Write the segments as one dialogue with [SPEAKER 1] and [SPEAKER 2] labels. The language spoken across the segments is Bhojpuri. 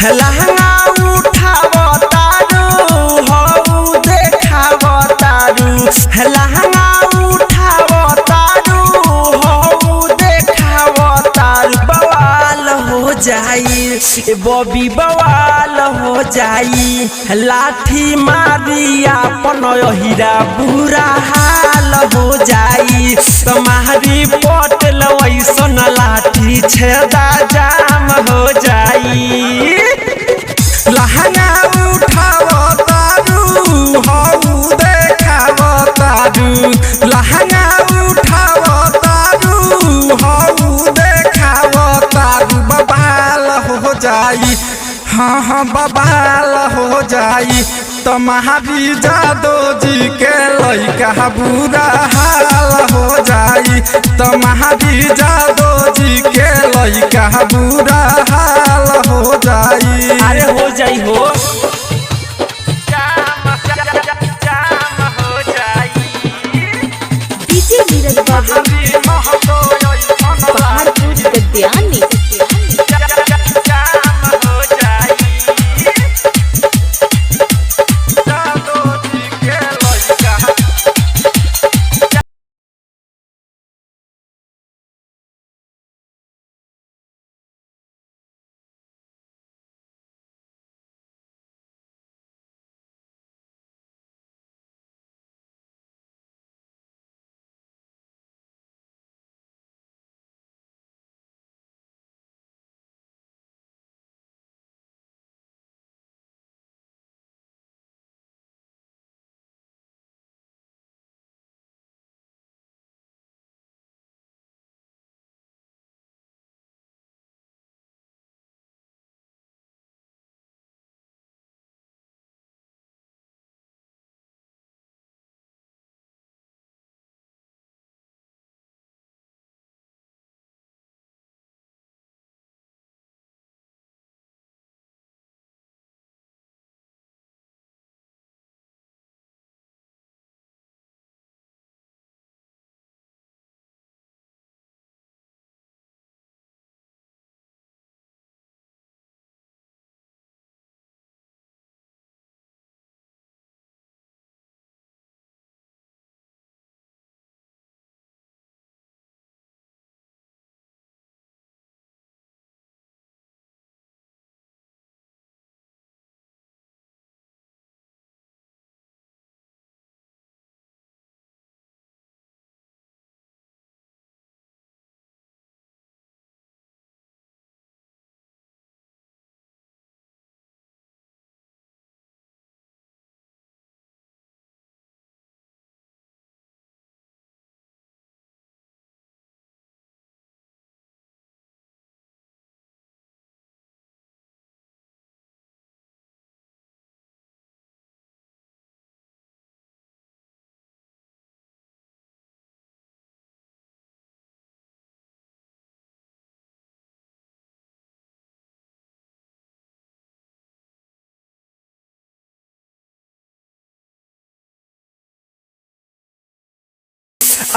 [SPEAKER 1] लहंगा उठावतारू हऊ देखावतारू लहंगा उठावतारू हऊ देखावतारू बवाल हो जाई बॉबी बवाल हो जाई लाठी मारिया पनहिरा बुरा हाल हो जाई तुम्हारी पटल वैसन लाठी छेदा जाम हो जाई लहंगा उठावतारू हऊ देखावतारू लहंगा उठावतारू हऊ देखावतारू बवाल हो जाई हाँ बवाल हो जाई तुम्हारी जादो जी के लइका बुरा हाल हो जाई तुम्हारी जादो जी के लइका बुरा हाल हो जाई। अरे हो जाई हो
[SPEAKER 2] डीजे नीरज बाबू पहाड़पुर गद्यानी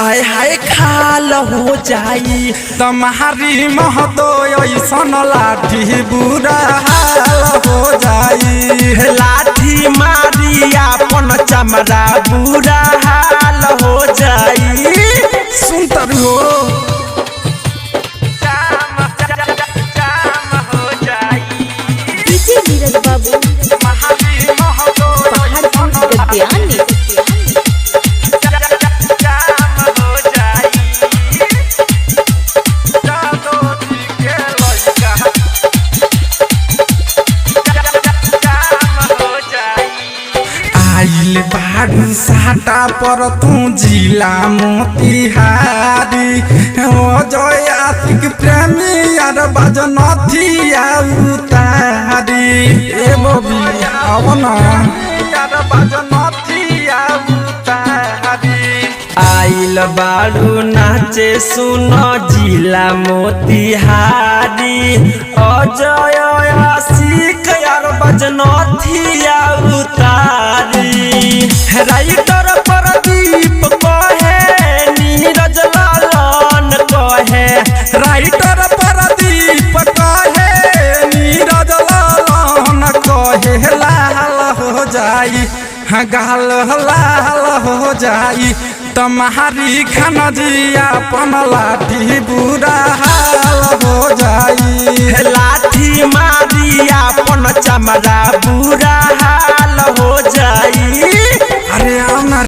[SPEAKER 1] आय हाय खाल हो जाई तुम्हारी महतो ऐसन लाठी बुरा हाल हो जाई लाठी मारिया अपन चमड़ा बुरा हाल हो जाई सुनतर हो
[SPEAKER 2] डीजे नीरज बाबू पहाड़पुर गद्यानी
[SPEAKER 1] बारू साटा पर तू जिला मोतिहारी जय आशिक प्रेमी यार बजनथिया उतारी ए बबी आवना यार बजनथिया उतारी आइल बारू नाचे सुन जिला मोतिहारी अजय आशिक यार बजनथिया उतारी राइटर प्रदीप कहे नीरज लालन कहे राइटर प्रदीप कहे नीरज लालन गाल लाल हो जाई तुम्हारी खाना जिया अपन लाठी बुरा हाल हो जाई
[SPEAKER 3] लाठी मारिया अपन चमड़ा बुरा